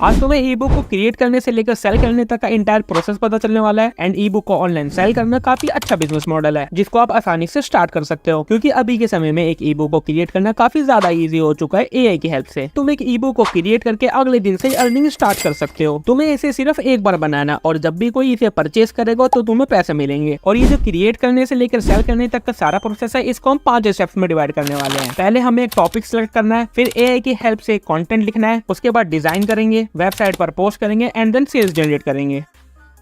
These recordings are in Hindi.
आज तुम्हें ई बुक को क्रिएट करने से लेकर सेल करने तक का इंटायर प्रोसेस पता चलने वाला है। एंड ई बुक को ऑनलाइन सेल करना काफी अच्छा बिजनेस मॉडल है जिसको आप आसानी से स्टार्ट कर सकते हो, क्योंकि अभी के समय में एक ई बुक को क्रिएट करना काफी ज्यादा इजी हो चुका है एआई की हेल्प से। तुम एक ई बुक को क्रिएट करके अगले दिन से अर्निंग स्टार्ट कर सकते हो। तुम्हें इसे सिर्फ एक बार बनाना और जब भी कोई इसे परचेस करेगा तो तुम्हें पैसे मिलेंगे। और ये जो क्रिएट करने से लेकर सेल करने तक का सारा प्रोसेस है, इसको हम 5 स्टेप्स में डिवाइड करने वाले हैं। पहले हमें एक टॉपिक सिलेक्ट करना है, फिर एआई की हेल्प से कंटेंट लिखना है, उसके बाद डिजाइन करेंगे, वेबसाइट पर पोस्ट करेंगे एंड देन सेल्स जनरेट करेंगे।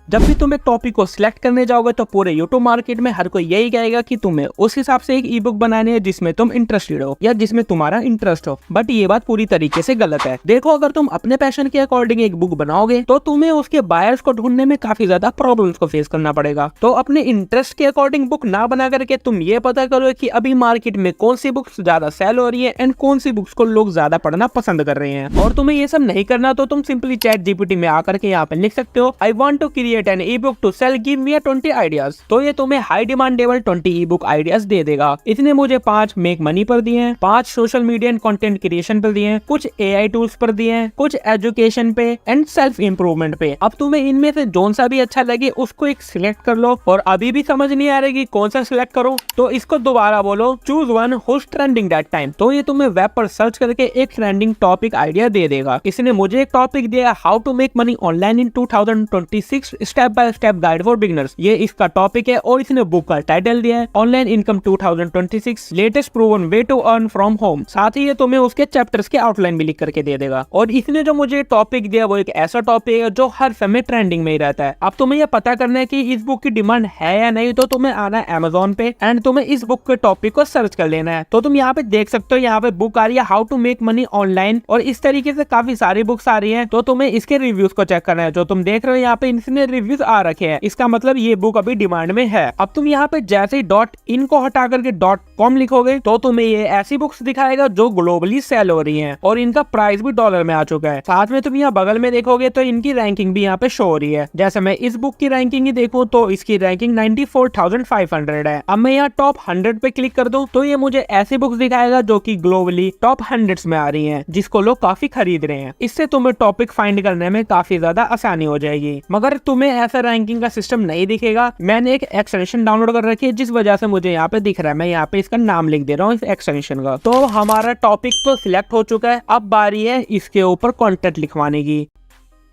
जब भी तुम एक टॉपिक को सिलेक्ट करने जाओगे तो पूरे यूट्यूब मार्केट में हर कोई यही कहेगा कि तुम्हें उस हिसाब से एक ई बुक बनाने है जिसमें तुम इंटरेस्टेड हो या जिसमें तुम्हारा इंटरेस्ट हो। बट ये बात पूरी तरीके से गलत है। देखो, अगर तुम अपने पैशन के अकॉर्डिंग एक बुक बनाओगे तो तुम्हें उसके बायर्स को ढूंढने में काफी ज्यादा प्रॉब्लम्स को फेस करना पड़ेगा। तो अपने इंटरेस्ट के अकॉर्डिंग बुक ना बना करके तुम ये पता करो कि अभी मार्केट में कौन सी बुक्स ज्यादा सेल हो रही है एंड कौन सी बुक्स को लोग ज्यादा पढ़ना पसंद कर रहे हैं। और तुम्हें ये सब नहीं करना तो तुम सिंपली चैट जीपीटी में आकर के यहाँ पे लिख सकते हो, I want to create an e book to sell, give me 20 ideas. तो ये तुम्हें high demandable 20 e book ideas दे देगा। इसने मुझे 5 मेक मनी पर दिए हैं, 5 social media and content creation पर दिए हैं, कुछ एआई टूल्स पर दिए हैं, कुछ एजुकेशन पे एंड सेल्फ इंप्रूवमेंट पे। अब तुम्हें इनमें से जोन सा भी अच्छा लगे उसको एक सिलेक्ट कर लो। और अभी भी समझ नहीं आ रही कि कौन सा सिलेक्ट करो तो इसको दोबारा बोलो, choose one who's trending that time. तो ये तुम्हें वेब पर सर्च करके एक ट्रेंडिंग टॉपिक आइडिया दे देगा। इसने मुझे एक टॉपिक दिया, how to make money online in 2026 step by step guide for beginners. ये इसका टॉपिक है और इसने बुक का टाइटल दिया है, online income 2026 latest proven way to earn from home. साथ ही ये तुम्हें उसके चैप्टर्स के आउटलाइन भी लिख करके दे देगा। और इसने जो मुझे टॉपिक दिया वो एक ऐसा टॉपिक है जो हर समय ट्रेंडिंग में ही रहता है। अब तुम्हें ये पता करना है कि इस बुक की डिमांड है या नहीं, तो तुम्हें आना है Amazon पे एंड तुम्हें इस बुक के टॉपिक को सर्च कर लेना है। तो तुम यहाँ पे देख सकते हो, यहाँ पे बुक आ रही है how to make money online और इस तरीके से काफी सारी बुक्स आ रही है। तो तुम्हें इसके रिव्यूज को चेक करना है। जो तुम देख रहे हो यहाँ पे इसने रिव्यूज आ रखे हैं, इसका मतलब ये बुक अभी डिमांड में है। अब तुम यहाँ पे जैसे ही .in को हटा करके .com लिखोगे तो तुम्हें ये ऐसी बुक्स दिखाएगा जो ग्लोबली सेल हो रही हैं और इनका प्राइस भी डॉलर में आ चुका है। साथ में तुम यहाँ बगल में देखोगे तो इनकी रैंकिंग भी यहाँ पे शो हो रही है। जैसे मैं इस बुक की रैंकिंग ही देखूं तो इसकी रैंकिंग 94,500 है। अब मैं यहाँ टॉप 100 पे क्लिक कर दूं तो ये मुझे ऐसी बुक्स दिखाएगा जो कि ग्लोबली टॉप 100 में आ रही हैं, जिसको लोग काफी खरीद रहे हैं। इससे तुम्हें टॉपिक फाइंड करने में काफी ज्यादा आसानी हो जाएगी। मगर तुम्हें ऐसा रैंकिंग का सिस्टम नहीं दिखेगा। मैंने एक एक्सटेंशन डाउनलोड कर रखी है जिस वजह से मुझे यहाँ पे दिख रहा है। मैं यहाँ पे इसका नाम लिख दे रहा हूँ इस एक्सटेंशन का। तो हमारा टॉपिक तो सिलेक्ट हो चुका है, अब बारी है इसके ऊपर कंटेंट लिखवाने की।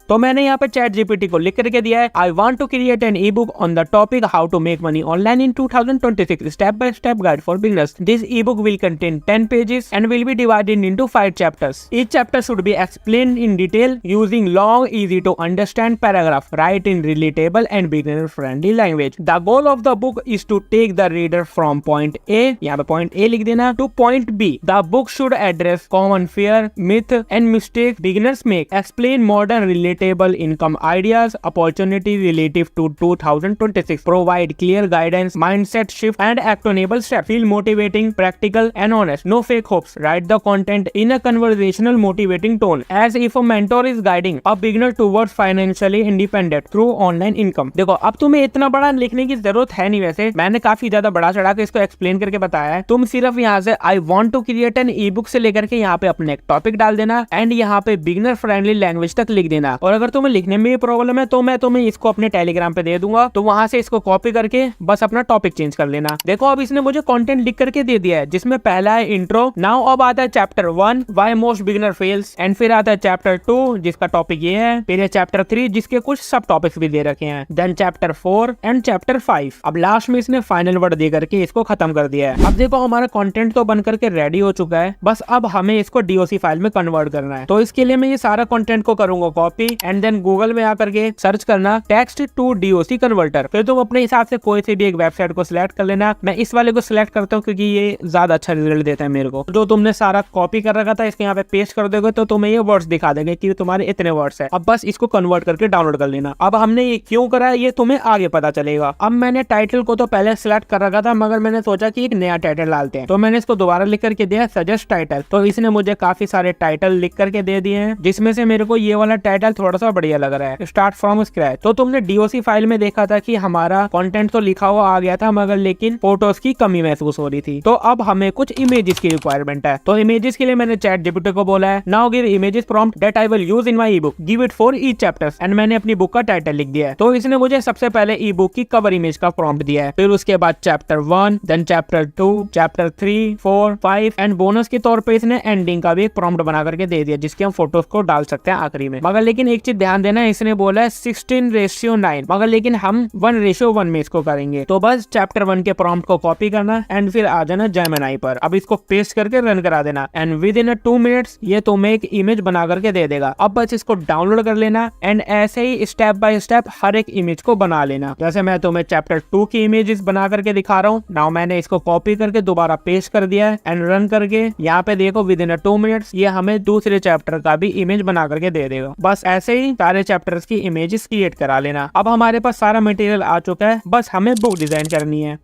तो मैंने यहाँ पे चैट जीपीटी को लिख करके दिया है, I want to create an e book on the topic how to make money online in 2026 step by step guide for beginners. This e book will contain 10 pages and will be divided into 5 chapters. Each chapter should be explained in detail using long easy to understand paragraph, write in relatable and beginner friendly language. The goal of the book is to take the reader from point A, यहाँ पे पॉइंट ए लिख देना, to point B. The book should address common fear, myth and mistake beginners make, explain modern relatable income ideas, opportunities relative to 2026, provide clear guidance, mindset shift and actionable steps, feel motivating, practical and honest, no fake hopes, write the content in a conversational motivating tone as if a mentor is guiding a beginner towards financially independent through online income। देखो, अब तुम्हें इतना बड़ा लिखने की जरूरत है नहीं, वैसे मैंने काफी ज्यादा बड़ा चढ़ा के इसको एक्सप्लेन करके बताया है। तुम सिर्फ यहाँ से I want to create an e book से लेकर के यहाँ पे अपने एक टॉपिक डाल देना एंड यहाँ पे बिगिनर फ्रेंडली लैंग्वेज तक लिख देना। और अगर तुम्हें लिखने में प्रॉब्लम है तो मैं तुम्हें इसको अपने टेलीग्राम पे दे दूंगा, तो वहां से इसको कॉपी करके बस अपना टॉपिक चेंज कर लेना। देखो, अब इसने मुझे कंटेंट लिख करके दे दिया है जिसमें पहला है इंट्रो। नाउ अब आता है chapter 1 why most beginner fails and फिर आता है चैप्टर 2 जिसका टॉपिक ये है, फिर चैप्टर 3 जिसके कुछ सब टॉपिक्स भी दे रखे हैं, देन चैप्टर 4 एंड चैप्टर 5। अब लास्ट में इसने फाइनल वर्ड दे करके इसको खत्म कर दिया है। अब देखो, हमारा कंटेंट तो बन करके रेडी हो चुका है, बस अब हमें इसको डीओसी फाइल में कन्वर्ट करना है। तो इसके लिए मैं ये सारा कंटेंट को करूंगा कॉपी एंड देन गूगल में आकर के सर्च करना टेक्स्ट टू डीओसी कन्वर्टर। फिर तुम अपने हिसाब से कोई सी भी एक वेबसाइट को सिलेक्ट कर लेना। मैं इस वाले को सिलेक्ट करता हूँ क्योंकि ये ज्यादा अच्छा रिजल्ट देता है मेरे को। जो तुमने सारा कॉपी कर रखा था इसके यहाँ पे पेस्ट कर दोगे तो तुम्हें ये वर्ड्स दिखा देंगे कि तुम्हारे इतने वर्ड्स है। अब बस इसको कन्वर्ट करके डाउनलोड कर लेना। अब हमने ये क्यों करा है ये तुम्हें आगे पता चलेगा। अब मैंने टाइटल को तो पहले सिलेक्ट कर रखा था, मगर मैंने सोचा कि एक नया टाइटल डालते हैं, तो मैंने इसको दोबारा लिख करके दिया सजेस्ट टाइटल। तो इसने मुझे काफी सारे टाइटल लिख करके दे दिए हैं, जिसमें से मेरे को ये वाला टाइटल थोड़ा सा बढ़िया लग रहा है, स्टार्ट फ्रॉम स्क्रैच। तो तुमने डीओसी फाइल में देखा था कि हमारा कंटेंट तो लिखा हुआ आ गया था, मगर लेकिन फोटोज की कमी महसूस हो रही थी। तो अब हमें कुछ इमेजेस की रिक्वायरमेंट है। तो इमेजेस के लिए मैंने चैट जीपीटी को बोला है, now give images prompt that I will use in my E book, give it for each chapter, and मैंने अपनी बुक का टाइटल लिख दिया है। तो इसने मुझे सबसे पहले ई बुक की कवर इमेज का प्रॉम्प्ट दिया है, फिर उसके बाद chapter 1, then chapter 2, chapter 3, 4, 5 and bonus के तौर पे इसने एंडिंग का भी एक प्रॉम्प्ट बना करके दे दिया, जिसके हम फोटोज को डाल सकते हैं आखिरी में। मगर लेकिन एक चीज ध्यान देना, इसने बोला है 16:9, मगर लेकिन हम 1:1 में इसको करेंगे। तो बस चैप्टर 1 के प्रॉम्प्ट को कॉपी करना एंड फिर आ जाना जेमिनी पर। अब इसको पेस्ट करके रन करा देना एंड विद इन 2 मिनट्स ये तुम्हें एक इमेज बना करके दे देगा। अब बस इसको डाउनलोड कर लेना एंड ऐसे ही स्टेप बाय स्टेप हर एक इमेज को बना लेना। जैसे मैं तुम्हें चैप्टर 2 की इमेजेस बना करके दिखा रहा हूँ। नाउ मैंने इसको कॉपी करके दोबारा पेस्ट कर दिया है एंड रन करके यहाँ पे देखो विद इन 2 मिनट्स ये हमें दूसरे चैप्टर का भी इमेज बना करके दे देगा। बस ऐसे ही सारे चैप्टर्स की इमेजेस क्रिएट करा लेना। अब हमारे पास सारा मटेरियल आ चुका है, बस हमें बुक डिजाइन करनी है।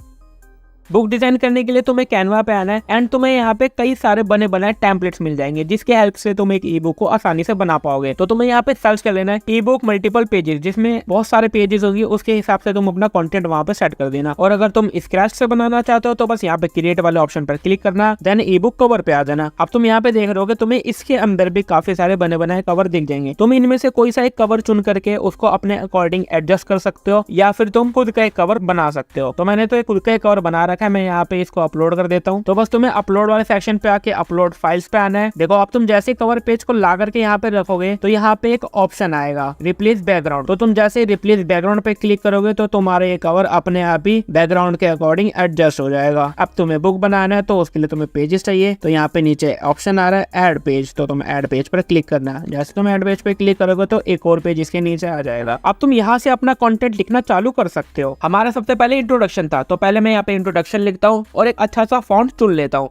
बुक डिजाइन करने के लिए तुम्हें कैनवा पे आना है एंड तुम्हें यहाँ पे कई सारे बने बनाए टेम्पलेट्स मिल जाएंगे, जिसके हेल्प से तुम एक ई बुक को आसानी से बना पाओगे। तो तुम्हें यहाँ पे सर्च कर लेना है ई बुक मल्टीपल पेजेस, जिसमें बहुत सारे पेजेस होंगे, उसके हिसाब से तुम अपना कंटेंट वहाँ पे सेट कर देना। और अगर तुम स्क्रैच से बनाना चाहते हो तो बस यहाँ पे क्रिएट वाले ऑप्शन पर क्लिक करना, देन ई बुक कवर पे आ जाना। अब तुम यहाँ पे देख रहे हो तुम्हें इसके अंदर भी काफी सारे बने बनाए कवर दिख जाएंगे। तुम इनमें से कोई सा एक कवर चुन करके उसको अपने अकॉर्डिंग एडजस्ट कर सकते हो, या फिर तुम खुद का एक कवर बना सकते हो। तो मैंने तो एक खुद का एक कवर बना रखा है, मैं यहाँ पे अपलोड कर देता हूँ। तो बस तुम्हें अपलोड वाले सेक्शन पे आके अपलोड फाइल्स पे आना है। देखो अब तुम जैसे कवर पेज को ला करके यहाँ पे रखोगे तो यहाँ पे एक ऑप्शन आएगा रिप्लेस बैकग्राउंड। तो तुम जैसे रिप्लेस बैकग्राउंड पे क्लिक करोगे तो तुम्हारा ये कवर अपने आप ही बैकग्राउंड के अकॉर्डिंग एडजस्ट हो जाएगा। अब तुम्हें बुक बनाना है तो उसके लिए तुम्हें पेजेस चाहिए, तो यहाँ पे नीचे ऑप्शन आ रहा है ऐड पेज, तो तुम ऐड पेज पर क्लिक करना है। जैसे तुम ऐड पेज पे क्लिक करोगे तो एक और पेज इसके नीचे आ जाएगा। अब तुम यहाँ से अपना कंटेंट लिखना चालू कर सकते हो। हमारा सबसे पहले इंट्रोडक्शन था, तो पहले मैं यहाँ पे इंट्रोडक्शन लिखता हूँ और एक अच्छा सा फॉन्ट चुन लेता हूँ।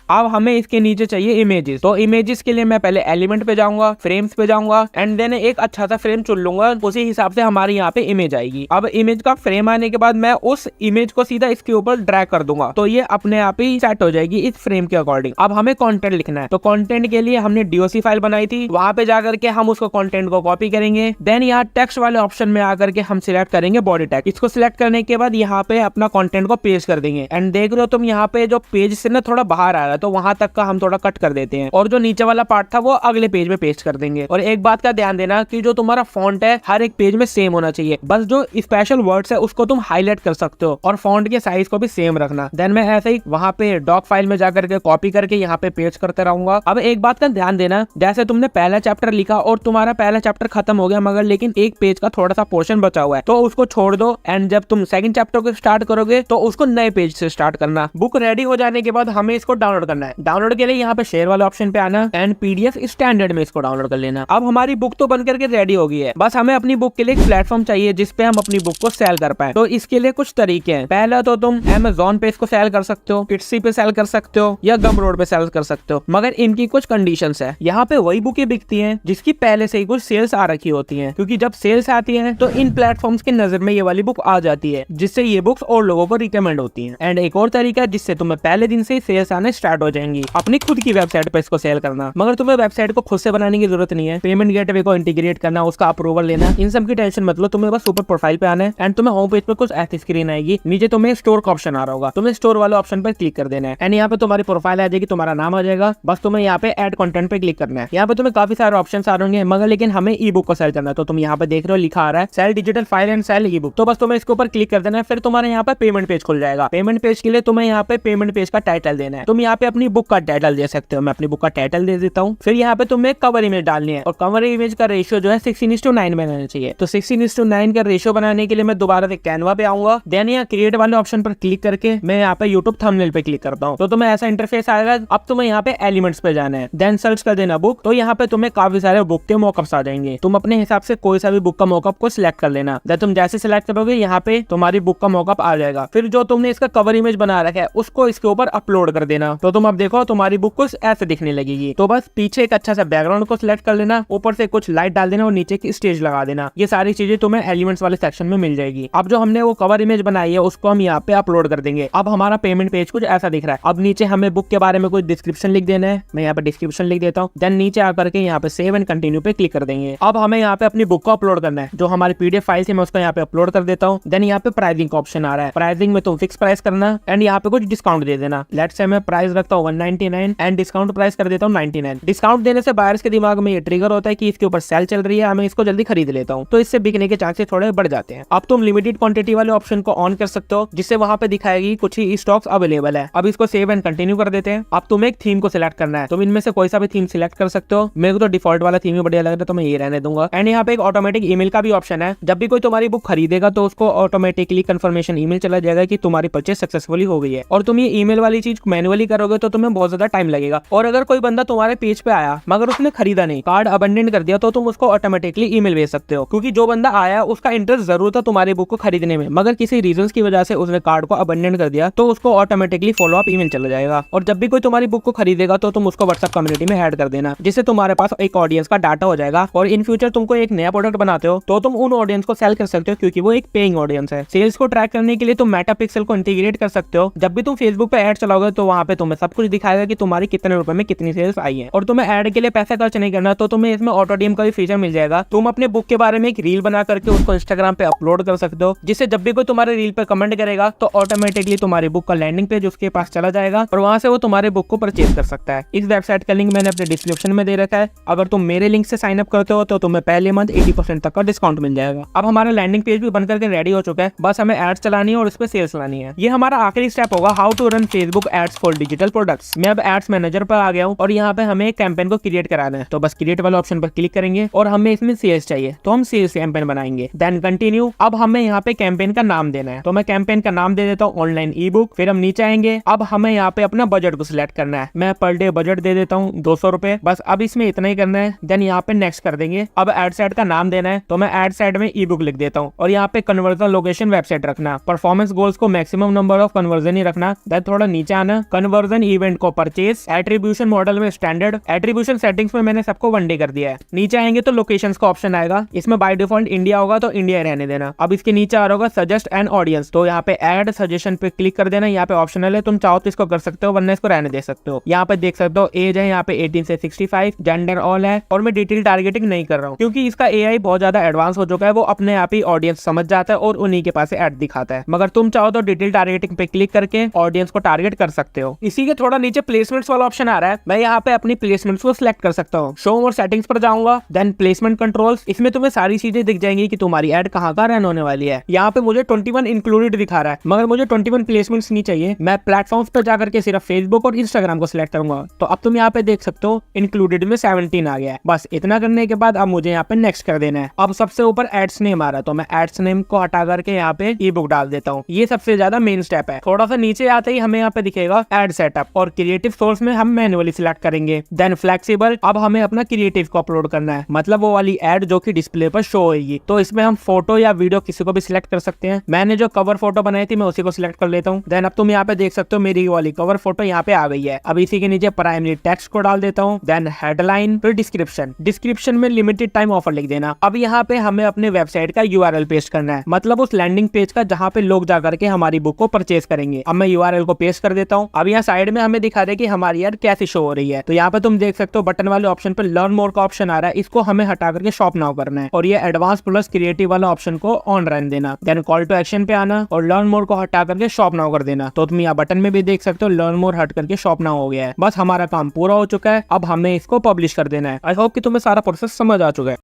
अब हमें इसके नीचे चाहिए इमेजेस। तो इमेजेस के लिए मैं पहले एलिमेंट पे जाऊंगा, फ्रेम्स पे जाऊंगा एंड देन एक अच्छा सा फ्रेम चुन लूंगा, उसी हिसाब से हमारी यहाँ पे इमेज आएगी। अब इमेज का फ्रेम आने के बाद मैं उस इमेज को सीधा इसके ऊपर ड्रैग कर दूंगा, तो ये अपने आप ही सेट हो जाएगी इस फ्रेम के अकॉर्डिंग। अब हमें कंटेंट लिखना है, तो कंटेंट के लिए हमने डीओसी फाइल बनाई थी, वहां पे जाकर के हम उसको कंटेंट को कॉपी करेंगे। देन यहाँ टेक्स्ट वाले ऑप्शन में आकर के हम सिलेक्ट करेंगे बॉडी टैग। इसको सिलेक्ट करने के बाद यहाँ पे अपना कंटेंट को पेस्ट कर देंगे एंड देख रहे हो तुम यहाँ पे जो पेज से ना थोड़ा बाहर आ रहा है, तो वहां तक का हम थोड़ा कट कर देते हैं और जो नीचे वाला पार्ट था वो अगले पेज में पेस्ट कर देंगे। और एक बात का ध्यान देना कि जो तुम्हारा फॉन्ट है हर एक पेज में सेम होना चाहिए, बस जो स्पेशल वर्ड्स है उसको तुम हाईलाइट कर सकते हो और फॉन्ट के साइज को भी सेम रखना। देन मैं ऐसे ही वहां पे डॉक फाइल में जाकर के कॉपी करके यहाँ पे पेस्ट करते रहूंगा। अब एक बात का ध्यान देना, जैसे तुमने पहला चैप्टर लिखा और तुम्हारा पहला चैप्टर खत्म हो गया, मगर लेकिन एक पेज का थोड़ा सा पोर्शन बचा हुआ है, तो उसको छोड़ दो एंड जब तुम सेकंड चैप्टर को स्टार्ट करोगे तो उसको नए पेज से स्टार्ट करना। बुक रेडी हो जाने के बाद हमें इसको डाउनलोड करना है। डाउनलोड के लिए यहाँ पे शेयर वाले ऑप्शन पे आना एंड पीडीएफ स्टैंडर्ड में इसको डाउनलोड कर लेना। अब हमारी बुक तो बन करके रेडी हो गई है, बस हमें अपनी बुक के लिए एक प्लेटफॉर्म चाहिए जिसपे हम अपनी बुक को सेल कर पाए। तो इसके लिए कुछ तरीके हैं। पहला तो तुम Amazon पे इसको सेल कर सकते हो, Etsy पे सेल कर सकते हो या गमरोड पे सेल कर सकते हो, मगर इनकी कुछ कंडीशंस है। यहाँ पे वही बुकें बिकती हैं जिसकी पहले से ही कुछ सेल्स आ रखी होती हैं, क्योंकि जब सेल्स आती है तो इन प्लेटफॉर्म्स की नजर में ये वाली बुक आ जाती है, जिससे ये बुक्स और लोगों को रिकमेंड होती हैं। एंड एक और तरीका है जिससे तुम्हें पहले दिन से ही सेल्स आने स्टार्ट हो जाएंगी, अपनी खुद की वेबसाइट पे इसको सेल करना। मगर तुम्हें वेबसाइट को खुद से बनाने की जरूरत नहीं है, पेमेंट गेटवे को इंटीग्रेट करना, उसका अप्रूवल लेना, इन सब की टेंशन मत लो। तुम्हें बस ऊपर प्रोफाइल पे आना है एंड तुम्हें होम पेज पे कुछ ऐसी स्क्रीन आएगी, नीचे तुम्हें स्टोर का ऑप्शन आ रहा होगा, तुम्हें स्टोर वाले ऑप्शन पर क्लिक कर देना है एंड यहाँ पे तुम्हारी प्रोफाइल आ जाएगी, तुम्हारा नाम आ जाएगा। बस तुम्हें यहाँ पे ऐड कंटेंट पे क्लिक करना है। यहाँ पे तुम्हें काफी सारे ऑप्शन आ रहे हैं, मगर लेकिन हमें ई बुक को सेल करना है। तो तुम यहाँ पे देख रहे हो लिखा आ रहा है sell digital file and sell e book, तो बस तुम्हें इसके ऊपर क्लिक कर देना है। फिर तुम्हारे यहाँ पे पेमेंट पेज खुल जाएगा। पेमेंट पेज के लिए तुम्हें यहाँ पे पेमेंट पेज का टाइटल देना है। तुम यहाँ पे अपनी बुक का टाइटल दे सकते हो, मैं अपनी बुक का टाइटल दे देता हूँ। फिर यहाँ पे तुम्हें कवर इमेज डालनी है और कवर इमेज का रेशियो जो है 16:9 में रहना चाहिए। तो 16:9 का रेशियो बनाने के लिए मैं दोबारा से कैनवा पे आऊंगा। देन यहाँ क्रिएट वाले ऑप्शन पर क्लिक करके मैं यहाँ पे यूट्यूब थंबनेल पे क्लिक करता हूँ, तो तुम्हें ऐसा इंटरफेस आएगा। अब तुम्हें यहाँ पे एलिमेंट्स पे जाना है, देन सर्च कर देना बुक। तो यहाँ पे तुम्हें काफी सारे बुक के मॉकअप्स आ जाएंगे। तुम अपने हिसाब से कोई सा भी बुक का मॉकअप को सिलेक्ट कर लेना। जब तुम जैसे सिलेक्ट करोगे यहाँ पे तुम्हारी बुक का मॉकअप आ जाएगा। फिर जो तुमने इसका कवर इमेज बना रखा है उसको इसके ऊपर अपलोड कर देना। तो तो तुम अब देखो तुम्हारी बुक कुछ ऐसे दिखने लगेगी। तो बस पीछे एक अच्छा सा बैकग्राउंड को सिलेक्ट कर लेना, ऊपर से कुछ लाइट डाल देना और नीचे की स्टेज लगा देना। ये सारी चीजें तुम्हें एलिमेंट्स वाले सेक्शन में मिल जाएगी। अब जो हमने वो कवर इमेज बनाई है उसको हम यहाँ पे अपलोड कर देंगे। अब हमारा पेमेंट पेज कुछ ऐसा दिख रहा है। अब नीचे हमें बुक के बारे में कुछ डिस्क्रिप्शन लिख देना है। मैं यहाँ पे डिस्क्रिप्शन लिख देता हूँ। देन नीचे आकर के यहाँ पे सेव एंड कंटिन्यू पे क्लिक कर देंगे। अब हमें यहाँ पे अपनी बुक को अपलोड करना है। जो हमारी पीडीएफ फाइल थी मैं उसको यहाँ पे अपलोड कर देता हूँ। देन यहाँ पे प्राइसिंग का ऑप्शन आ रहा है। प्राइसिंग में तुम फिक्स प्राइस करना एंड यहाँ पे कुछ डिस्काउंट दे देना। लेट्स से मैं प्राइस रखता हूँ 199 एंड डिस्काउंट प्राइस कर देता हूँ 99। डिस्काउंट देने से बायर्स के दिमाग में ये ट्रिगर होता है कि इसके ऊपर सेल चल रही है, हमें इसको जल्दी खरीद लेता हूँ, तो इससे बिकने के चांसेस थोड़े बढ़ जाते हैं। अब तुम लिमिटेड क्वांटिटी वाले ऑप्शन को ऑन कर सकते हो, जिससे वहां पे दिखाएगी कुछ ही स्टॉक्स अवेलेबल है। अब इसको सेव एंड कंटिन्यू कर देते हैं। अब तुम्हें एक थीम को सिलेक्ट करना है। तुम इनमें से कोई सा भी थीम सिलेक्ट कर सकते हो। मेरे को तो डिफॉल्ट वाला थीम ही बढ़िया लग रहा है तो मैं ये रहने दूंगा। एंड यहाँ पे एक ऑटोमेटिक ईमेल का भी ऑप्शन है। जब भी कोई तुम्हारी बुक खरीदेगा तो उसको ऑटोमेटिकली कंफर्मेशन ईमेल चला जाएगा कि तुम्हारी परचेज सक्सेसफुली हो गई है। और तुम ये ईमेल वाली चीज मैनुअली करोगे तो तुम्हें बहुत ज्यादा टाइम लगेगा। और अगर कोई बंदा तुम्हारे पेज पे आया मगर उसने खरीदा नहीं, कार्ड अबंडन कर दिया, तो तुम उसको ऑटोमेटिकली ईमेल भेज सकते हो। क्योंकि जो बंदा आया उसका इंटरेस्ट जरूर था तुम्हारी बुक को खरीदने में, मगर किसी रीजंस की वजह से उसने कार्ड को अबंडन कर दिया, तो उसको ऑटोमेटिकली फॉलो अप ईमेल चला जाएगा। और जब भी कोई तुम्हारी बुक को खरीदेगा तो तुम उसको व्हाट्सएप कम्युनिटी में ऐड कर देना, जिससे तुम्हारे पास एक ऑडियंस का डाटा हो जाएगा। और इन फ्यूचर तुमको एक नया प्रोडक्ट बनाते हो तो तुम उन ऑडियंस को सेल कर सकते हो, क्योंकि वो एक पेइंग ऑडियंस है। सेल्स को ट्रैक करने के लिए तुम मेटा पिक्सल को इंटीग्रेट कर सकते हो। जब भी तुम फेसबुक पे ऐड चलाओगे तो वहां पे तुम्हें सब कुछ दिखाएगा कि तुम्हारी कितने रुपए में कितनी सेल्स आई है। और तुम्हें ऐड के लिए पैसा खर्च नहीं करना, तो तुम्हें इसमें ऑटो डीएम का भी फीचर मिल जाएगा। तुम अपने बुक के बारे में एक रील बना करके उसको इंस्टाग्राम पे अपलोड कर सकते हो, जिससे जब भी कोई तुम्हारे रील पे कमेंट करेगा तो ऑटोमेटिकली तुम्हारी बुक का लैंडिंग पेज उसके पास चला जाएगा और वहां से वो तुम्हारे बुक को परचेज कर सकता है। इस वेबसाइट का लिंक मैंने अपने डिस्क्रिप्शन में दे रखा है। अगर तुम मेरे लिंक से साइन अप करते हो तो तुम्हें पहले मंथ 80% तक का डिस्काउंट मिल जाएगा। अब हमारा लैंडिंग पेज भी बनकर के रेडी हो चुका है, बस हमें एड्स चलानी है और उस पर सेल्स लानी है। ये हमारा आखिरी स्टेप होगा, how to run Facebook ads for digital products. मैं अब एड्स मैनेजर पर आ गया हूँ और यहाँ पे हमें एक कैंपेन को क्रिएट कराना है। तो बस क्रिएट वाले ऑप्शन पर क्लिक करेंगे और हमें इसमें सेल्स चाहिए, तो हम सेल्स कैंपेन बनाएंगे। Then continue. अब हमें यहाँ पे कैंपेन का नाम देना है, तो मैं कैंपेन का नाम दे देता हूँ ऑनलाइन ई बुक। फिर हम नीचे आएंगे। अब हमें यहाँ पे अपना बजट को सिलेक्ट करना है। मैं पर डे बजट दे देता हूँ 200 रुपए, बस अब इसमें इतना ही करना है। देन यहाँ पे नेक्स्ट कर देंगे। अब एड साइड का नाम देना है, तो मैं एड साइड में ई बुक लिख देता हूँ और यहाँ पे कन्वर्जन लोकेशन वेबसाइट रखना। परफॉर्मेंस गोल्स को मैक्सिमम नंबर ऑफ कन्वर्जन ही रखना। देन थोड़ा नीचे आना, कन्वर्जन इवेंट को परचेज, एट्रीब्यूशन मॉडल में स्टैंडर्ड, एट्रीब्यूशन सेटिंग्स में मैंने सबको 1 डे कर दिया है। नीचे आएंगे तो लोकेशंस का ऑप्शन आएगा, इसमें बाय डिफॉल्ट इंडिया होगा तो इंडिया रहने देना। अब इसके नीचे आ रहा होगा सजेस्ट एन ऑडियंस, तो यहाँ पे ऐड सजेशन पे क्लिक कर देना। यहाँ पे ऑप्शनल है, तुम चाहो तो इसको कर सकते हो वरना इसको रहने दे सकते हो। यहाँ पे देख सकते हो एज है यहाँ पे 18 से 65, जेंडर ऑल है। और मैं डिटेल टारगेटिंग नहीं कर रहा हूँ क्योंकि इसका एआई बहुत ज्यादा एडवांस हो चुका है, वो अपने आप ही ऑडियंस समझ जाता है और उन्हीं के पास ऐड दिखाता है। मगर तुम चाहो तो डिटेल टारगेटिंग पे क्लिक करके ऑडियंस को टारगेट कर सकते हो। इसी के थोड़ा नीचे प्लेसमेंट्स वाला ऑप्शन आ रहा है, मैं यहाँ पे अपनी प्लेसमेंट्स को सिलेक्ट कर सकता हूँ। शो और सेटिंग्स पर जाऊंगा, देन प्लेसमेंट कंट्रोल्स। इसमें तुम्हें सारी चीजें दिख जाएंगी कि तुम्हारी ऐड कहाँ रन होने वाली है। यहाँ पे मुझे 21 इंक्लूडेड दिखा रहा है, मगर मुझे 21 प्लेसमेंट्स नहीं चाहिए। मैं प्लेटफॉर्म्स पर जाकर के सिर्फ फेसबुक और इंस्टाग्राम को सिलेक्ट करूंगा। तो अब तुम यहाँ पे देख सकते हो इंक्लूडेड में 17 आ गया है। बस इतना करने के बाद अब मुझे यहाँ पे नेक्स्ट कर देना है। अब सबसे ऊपर एड्स नेम आ रहा है, तो मैं एड्स नेम को हटा करके यहाँ पे ई बुक डाल देता हूँ। ये सबसे ज्यादा मेन स्टेप है। थोड़ा सा नीचे आते ही हमें यहाँ पे दिखेगा एड सेटअप, और क्रिएटिव सोर्स में हम मैनुअली सिलेक्ट करेंगे। देन फ्लेक्सिबल, अब हमें अपना क्रिएटिव को अपलोड करना है, मतलब वो वाली एड जो कि डिस्प्ले पर शो होगी। तो इसमें हम फोटो या वीडियो किसी को भी सिलेक्ट कर सकते हैं। मैंने जो कवर फोटो बनाई थी मैं उसी को सिलेक्ट कर लेता हूँ। देन अब तुम यहाँ पे देख सकते हो मेरी वाली कवर फोटो यहाँ पे आ गई है। अब इसी के नीचे प्राइमरी टेक्स्ट को डाल देता हूँ, देन हेडलाइन, फिर डिस्क्रिप्शन। डिस्क्रिप्शन में लिमिटेड टाइम ऑफर लिख देना। अब यहाँ पे हमें अपने वेबसाइट का यूआरएल पेस्ट करना है, मतलब उस लैंडिंग पेज का जहाँ पे लोग जाकर के हमारी बुक को परचेज करेंगे। अब मैं यूआरएल को पेस्ट कर देता हूँ। अब यहाँ साइड में हमें दिखा रहा है कि हमारी ऐड कैसे शो हो रही है। तो यहाँ पे तुम देख सकते हो बटन वाले ऑप्शन पे लर्न मोर का ऑप्शन आ रहा है, इसको हमें हटा करके शॉप नाउ करना है और ये एडवांस प्लस क्रिएटिव वाला ऑप्शन को ऑन रहने देना। देन कॉल टू एक्शन पे आना और लर्न मोर को हटा करके शॉप नाउ कर देना। तो तुम यहाँ बटन में भी देख सकते हो लर्न मोर हट करके शॉप नाउ हो गया है। बस हमारा काम पूरा हो चुका है। अब हमें इसको पब्लिश कर देना है। आई होप कि तुम्हें सारा प्रोसेस समझ आ चुका है।